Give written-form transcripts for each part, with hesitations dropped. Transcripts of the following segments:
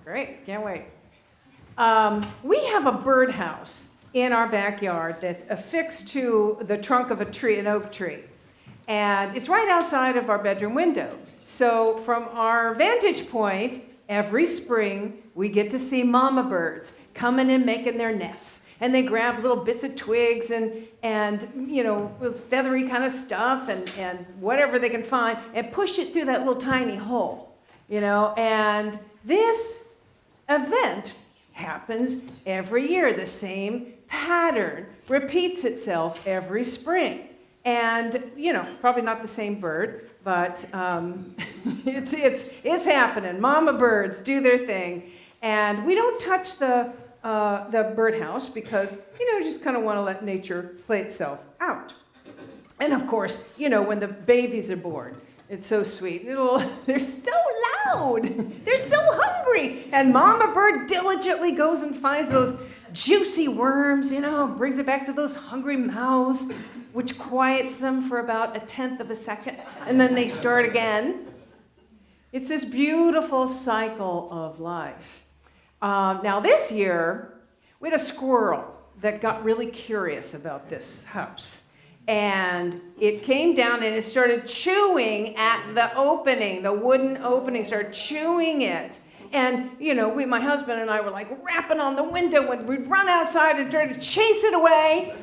Great, can't wait. We have a birdhouse in our backyard that's affixed to the trunk of a tree, an oak tree. And it's right outside of our bedroom window. So from our vantage point, every spring we get to see mama birds coming and making their nests. And they grab little bits of twigs and feathery kind of stuff and whatever they can find and push it through that little tiny hole, And this event happens every year. The same pattern repeats itself every spring. And, probably not the same bird, but it's happening. Mama birds do their thing. And we don't touch the birdhouse because, just kind of want to let nature play itself out. And of course, when the babies are born, it's so sweet. They're so loud. They're so hungry. And mama bird diligently goes and finds those juicy worms, brings it back to those hungry mouths, which quiets them for about 1/10 of a second. And then they start again. It's this beautiful cycle of life. Now this year, we had a squirrel that got really curious about this house. And it came down and it started chewing at the opening, the wooden opening, started chewing it. And, my husband and I were like rapping on the window and we'd run outside and try to chase it away,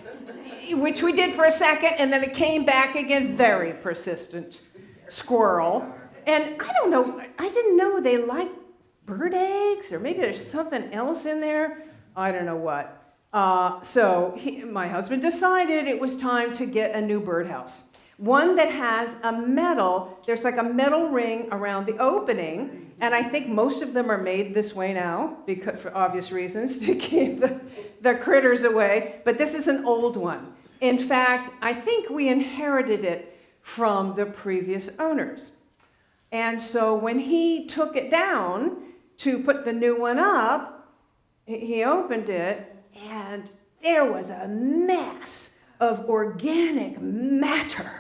which we did for a second, and then it came back again, very persistent squirrel. And I don't know, I didn't know they liked bird eggs, or maybe there's something else in there. I don't know what. So my husband decided it was time to get a new birdhouse. One that has there's like a metal ring around the opening, and I think most of them are made this way now, because for obvious reasons, to keep the critters away, but this is an old one. In fact, I think we inherited it from the previous owners. And so when he took it down to put the new one up, he opened it, and there was a mass of organic matter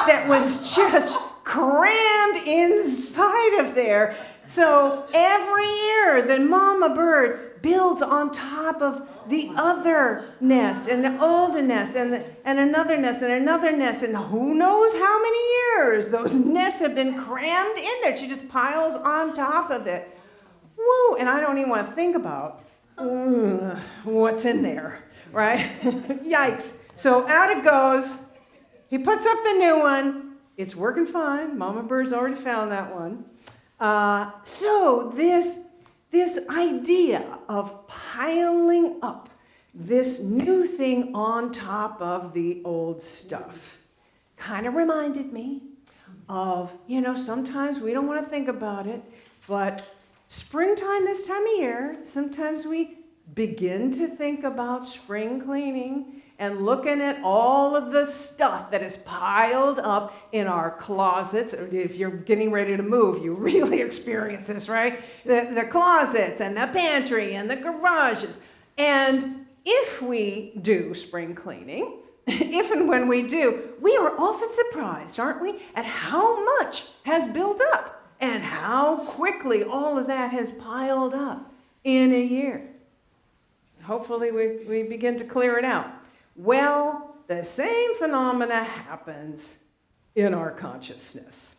that was just crammed inside of there. So every year, the mama bird builds on top of the other nest, and the older nest, and another nest, and another nest, and who knows how many years those nests have been crammed in there. She just piles on top of it. Woo! And I don't even want to think about what's in there, right? Yikes. So out it goes. He puts up the new one. It's working fine. Mama bird's already found that one. So this idea of piling up this new thing on top of the old stuff kind of reminded me of, sometimes we don't want to think about it, but springtime this time of year, sometimes we begin to think about spring cleaning and looking at all of the stuff that is piled up in our closets. If you're getting ready to move, you really experience this, right? The closets and the pantry and the garages. And if we do spring cleaning, if and when we do, we are often surprised, aren't we, at how much has built up and how quickly all of that has piled up in a year. Hopefully we begin to clear it out. Well, the same phenomena happens in our consciousness.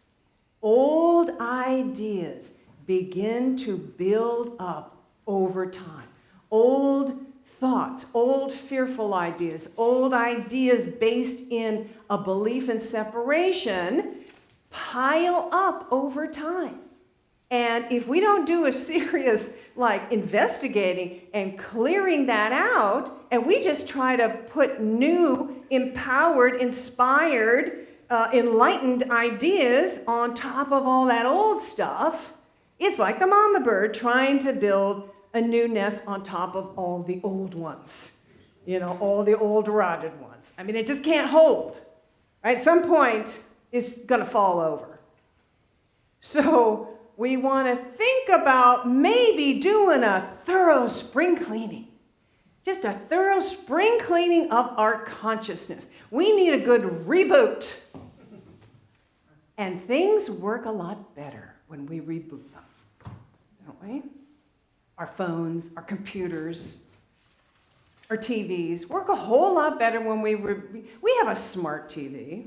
Old ideas begin to build up over time. Old thoughts, old fearful ideas, old ideas based in a belief in separation pile up over time. And if we don't do a serious investigating and clearing that out, and we just try to put new, empowered, inspired, enlightened ideas on top of all that old stuff, it's like the mama bird trying to build a new nest on top of all the old ones, all the old rotted ones. I mean, it just can't hold, right? At some point, it's going to fall over. So we want to think about maybe doing a thorough spring cleaning. Just a thorough spring cleaning of our consciousness. We need a good reboot. And things work a lot better when we reboot them, don't we? our phones, our computers, our TVs work a whole lot better when we have a smart TV.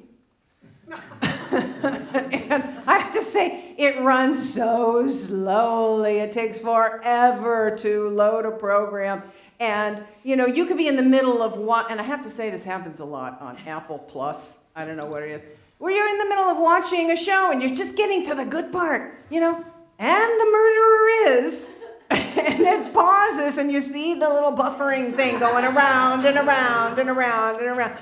And I have to say, it runs so slowly. It takes forever to load a program. And, you could be in the middle of and I have to say this happens a lot on Apple Plus. I don't know what it is. Where you're in the middle of watching a show and you're just getting to the good part, and the murderer is. And it pauses and you see the little buffering thing going around and around and around and around.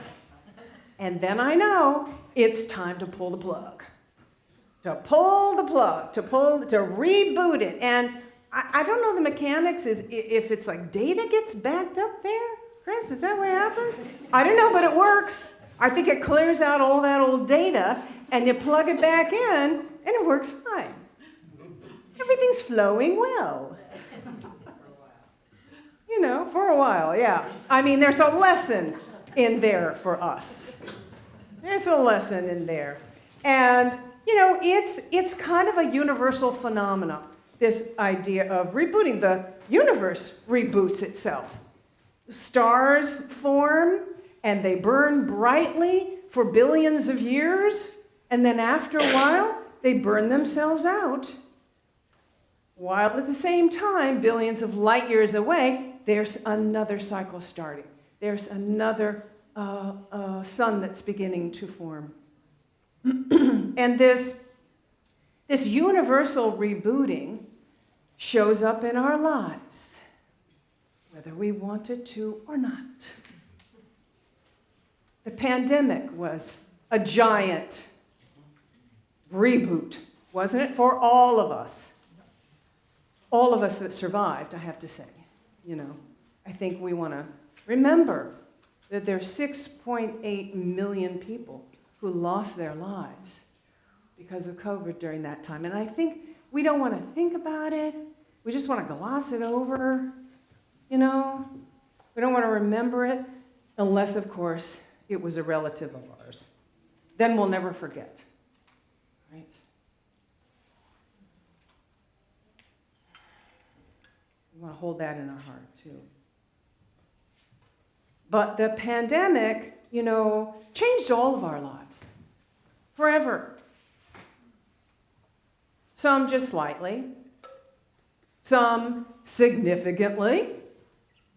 And then I know it's time to pull the plug. To reboot it. And I don't know the mechanics if it's like data gets backed up there. Chris, is that what happens? I don't know, but it works. I think it clears out all that old data and you plug it back in and it works fine. Everything's flowing well. For a while, yeah. I mean, there's a lesson in there for us. There's a lesson in there. And, it's kind of a universal phenomenon, this idea of rebooting. The universe reboots itself. Stars form, and they burn brightly for billions of years, and then after a while, they burn themselves out. While at the same time, billions of light years away, there's another cycle starting. There's another sun that's beginning to form. And this universal rebooting shows up in our lives, whether we want it to or not. The pandemic was a giant reboot, wasn't it, for all of us? All of us that survived, I have to say. I think we want to remember that there's 6.8 million people who lost their lives because of COVID during that time. And I think we don't want to think about it. We just want to gloss it over, We don't want to remember it unless, of course, it was a relative of ours. Then we'll never forget, right? We want to hold that in our heart, too. But the pandemic, changed all of our lives forever. Some just slightly, some significantly,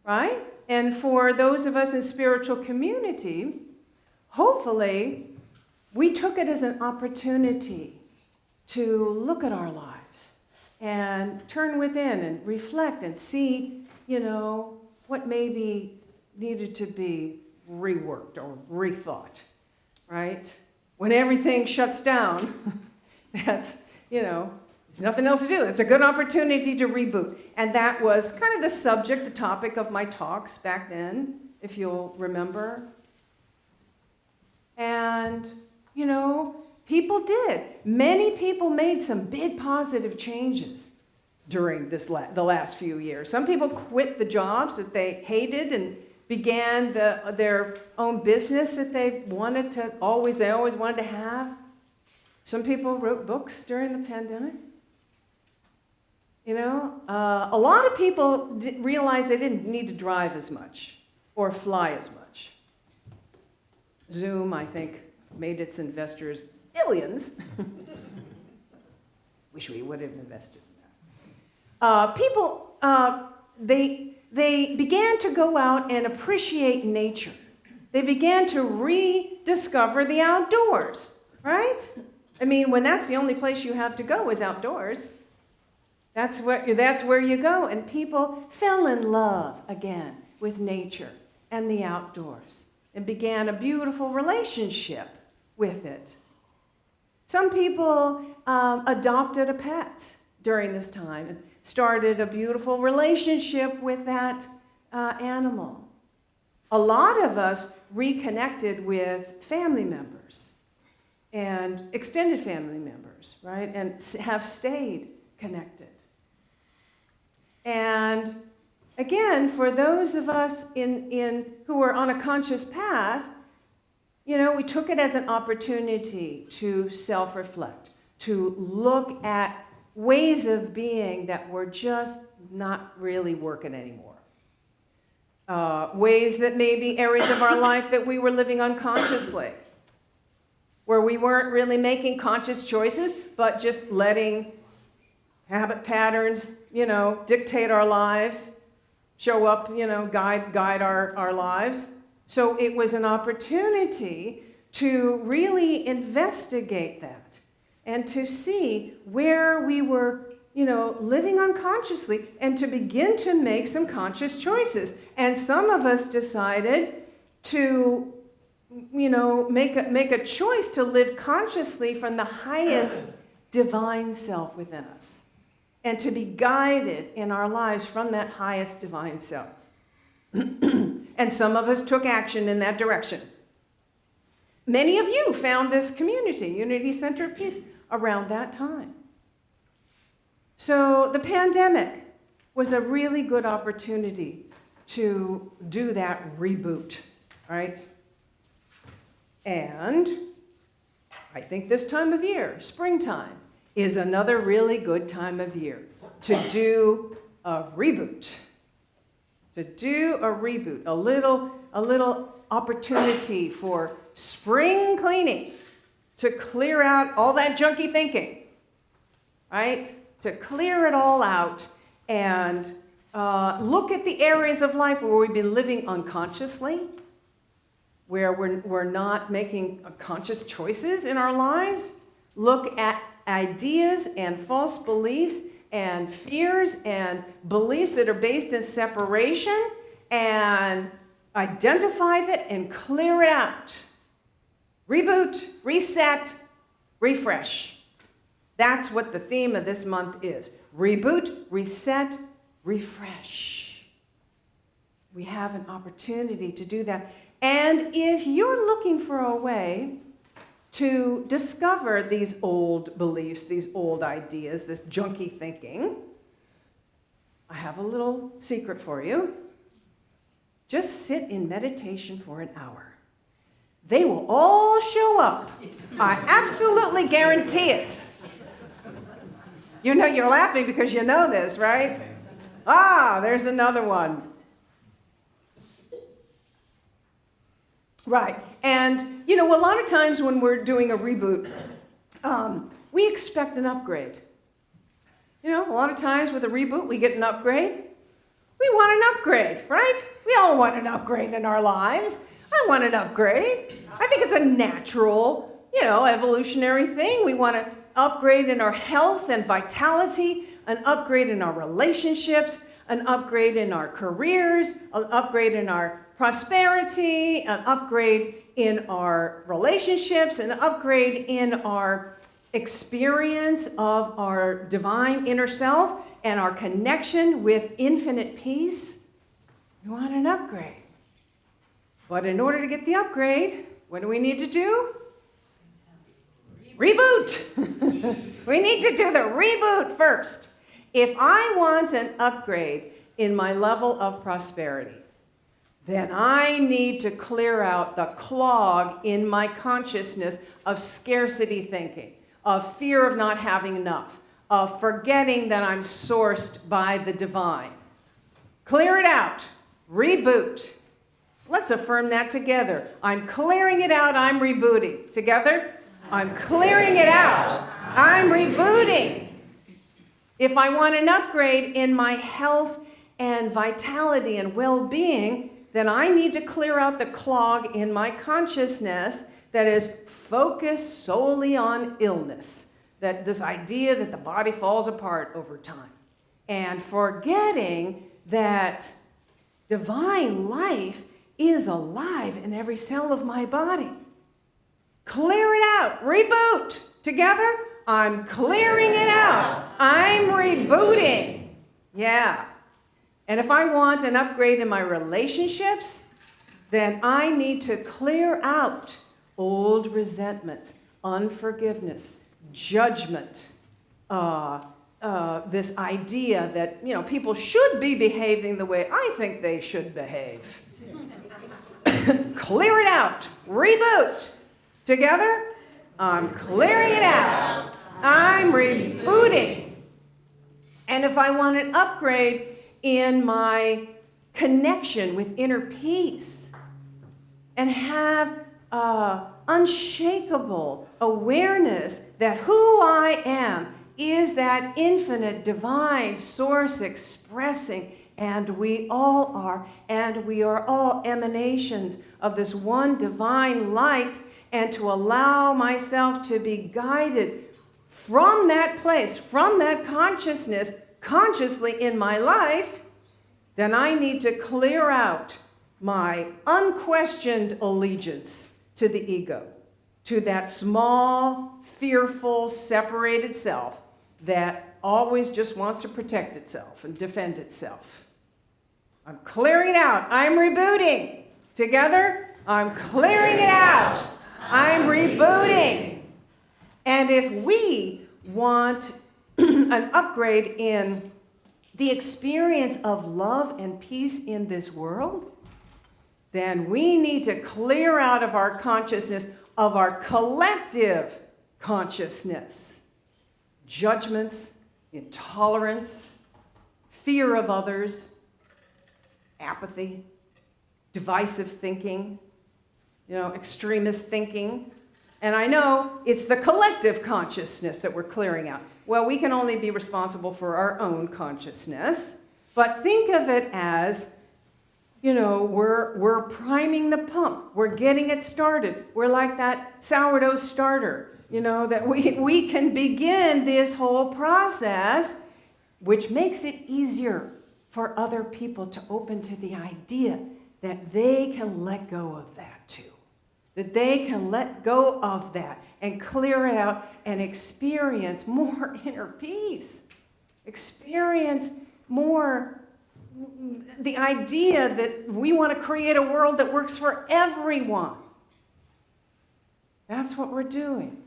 right? And for those of us in spiritual community, hopefully, we took it as an opportunity to look at our lives and turn within and reflect and see, what maybe needed to be reworked or rethought, right? When everything shuts down, that's, there's nothing else to do. It's a good opportunity to reboot. And that was kind of the subject, the topic of my talks back then, if you'll remember. And, people did. Many people made some big positive changes during the last few years. Some people quit the jobs that they hated and began their own business that they always wanted to have. Some people wrote books during the pandemic. A lot of people realized they didn't need to drive as much or fly as much. Zoom, I think, made its investors billions. Wish we would have invested in that. People, they began to go out and appreciate nature. They began to rediscover the outdoors, right? I mean, when that's the only place you have to go is outdoors. That's where you go. And people fell in love again with nature and the outdoors and began a beautiful relationship with it. Some people adopted a pet during this time and started a beautiful relationship with that animal. A lot of us reconnected with family members and extended family members, right? And have stayed connected. And again, for those of us who are on a conscious path, we took it as an opportunity to self-reflect, to look at ways of being that were just not really working anymore. Ways that maybe areas of our life that we were living unconsciously, where we weren't really making conscious choices, but just letting habit patterns, dictate our lives, show up, guide our lives. So it was an opportunity to really investigate that and to see where we were, living unconsciously and to begin to make some conscious choices. And some of us decided to, make a choice to live consciously from the highest divine self within us and to be guided in our lives from that highest divine self. And some of us took action in that direction. Many of you found this community, Unity Center of Peace, around that time. So the pandemic was a really good opportunity to do that reboot, right? And I think this time of year, springtime, is another really good time of year to do a reboot. To do a reboot, a little opportunity for spring cleaning, to clear out all that junky thinking, right? To clear it all out and look at the areas of life where we've been living unconsciously, where we're not making conscious choices in our lives. Look at ideas and false beliefs and fears and beliefs that are based in separation and identify that and clear it out. Reboot, reset, refresh. That's what the theme of this month is. Reboot, reset, refresh. We have an opportunity to do that. And if you're looking for a way to discover these old beliefs, these old ideas, this junky thinking, I have a little secret for you. Just sit in meditation for an hour. They will all show up. I absolutely guarantee it. You're laughing because you know this, right? There's another one. Right. And, a lot of times when we're doing a reboot, we expect an upgrade. A lot of times with a reboot, we get an upgrade. We want an upgrade, right? We all want an upgrade in our lives. I want an upgrade. I think it's a natural, evolutionary thing. We want to upgrade in our health and vitality, an upgrade in our relationships, an upgrade in our careers, an upgrade in our prosperity, an upgrade in our relationships, an upgrade in our experience of our divine inner self and our connection with infinite peace. We want an upgrade. But in order to get the upgrade, what do we need to do? Reboot. We need to do the reboot first. If I want an upgrade in my level of prosperity, then I need to clear out the clog in my consciousness of scarcity thinking, of fear of not having enough, of forgetting that I'm sourced by the divine. Clear it out. Reboot. Let's affirm that together. I'm clearing it out. I'm rebooting. Together? I'm clearing it out. I'm rebooting. If I want an upgrade in my health and vitality and well-being, then I need to clear out the clog in my consciousness that is focused solely on illness, that this idea that the body falls apart over time, and forgetting that divine life is alive in every cell of my body. Clear it out. Reboot. Together, I'm clearing it out. I'm rebooting. Yeah. And if I want an upgrade in my relationships, then I need to clear out old resentments, unforgiveness, judgment, this idea that, people should be behaving the way I think they should behave. Clear it out. Reboot. Together, I'm clearing it out. I'm rebooting. And if I want an upgrade in my connection with inner peace and have unshakable awareness that who I am is that infinite divine source expressing, and we all are, and we are all emanations of this one divine light, and to allow myself to be guided from that place, from that consciousness, consciously in my life, then I need to clear out my unquestioned allegiance to the ego, to that small, fearful, separated self that always just wants to protect itself and defend itself. I'm clearing it out. I'm rebooting. Together, I'm clearing it out. I'm rebooting. And if we want an upgrade in the experience of love and peace in this world, then we need to clear out of our consciousness, of our collective consciousness, judgments, intolerance, fear of others, apathy, divisive thinking, extremist thinking. And I know it's the collective consciousness that we're clearing out. Well, we can only be responsible for our own consciousness, but think of it as, we're priming the pump. We're getting it started. We're like that sourdough starter, that we can begin this whole process, which makes it easier for other people to open to the idea that they can let go of that too. That they can let go of that and clear it out and experience more inner peace. Experience more the idea that we want to create a world that works for everyone. That's what we're doing.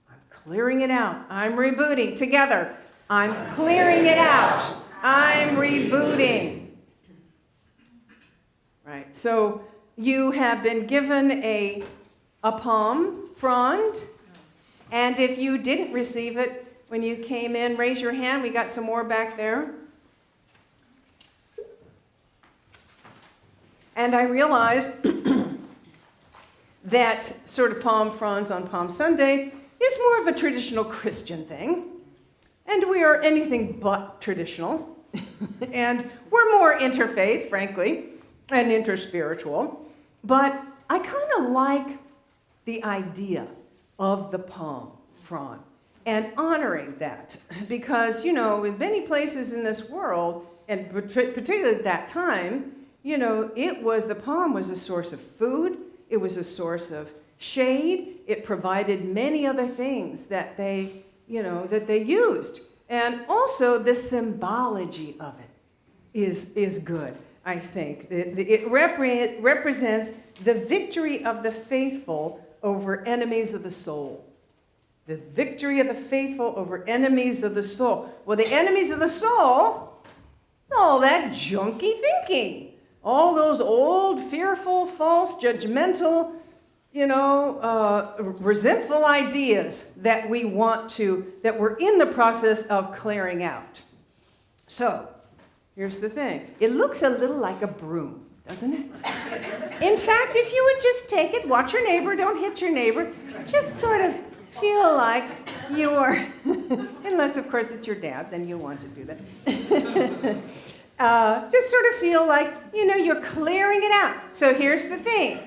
I'm clearing it out. I'm rebooting. Together, I'm clearing it out. I'm rebooting. Right, so you have been given a palm frond, and if you didn't receive it when you came in, raise your hand. We got some more back there. And I realized that sort of palm fronds on Palm Sunday is more of a traditional Christian thing, and we are anything but traditional, and we're more interfaith, frankly, and interspiritual, but I kind of like the idea of the palm frond and honoring that because, in many places in this world, and particularly at that time, the palm was a source of food, it was a source of shade, it provided many other things that they used. And also the symbology of it is good. I think. It represents the victory of the faithful over enemies of the soul. The victory of the faithful over enemies of the soul. Well, the enemies of the soul, all that junky thinking. All those old, fearful, false, judgmental, resentful ideas that that we're in the process of clearing out. So, here's the thing. It looks a little like a broom, doesn't it? In fact, if you would just take it, watch your neighbor, don't hit your neighbor, just sort of feel like you are, unless of course it's your dad, then you want to do that. Just sort of feel like, you're clearing it out. So here's the thing.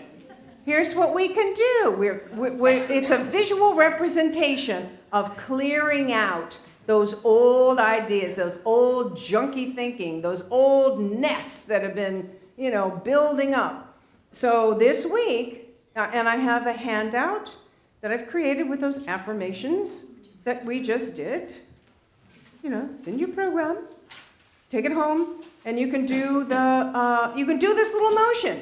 Here's what we can do. It's a visual representation of clearing out those old ideas, those old junky thinking, those old nests that have been, building up. So this week, and I have a handout that I've created with those affirmations that we just did. It's in your program. Take it home, and you can do this little motion.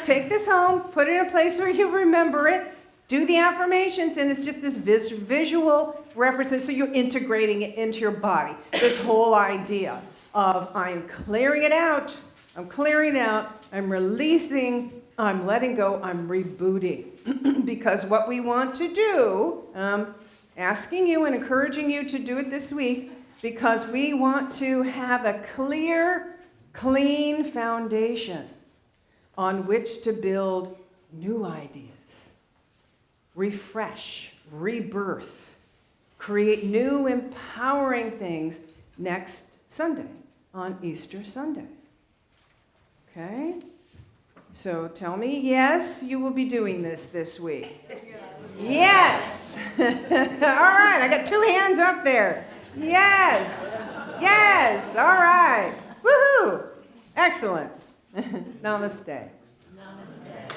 Take this home, put it in a place where you remember it. Do the affirmations, and it's just this visual representation. So you're integrating it into your body. This whole idea of I'm clearing it out, I'm clearing it out, I'm releasing, I'm letting go, I'm rebooting. Because what we want to do, asking you and encouraging you to do it this week, because we want to have a clear, clean foundation on which to build new ideas, refresh, rebirth, create new empowering things next Sunday, on Easter Sunday. Okay? So tell me, yes, you will be doing this week. Yes! All right, I got 2 hands up there. Yes! Yes! All right. Woohoo! Excellent. Namaste. Namaste.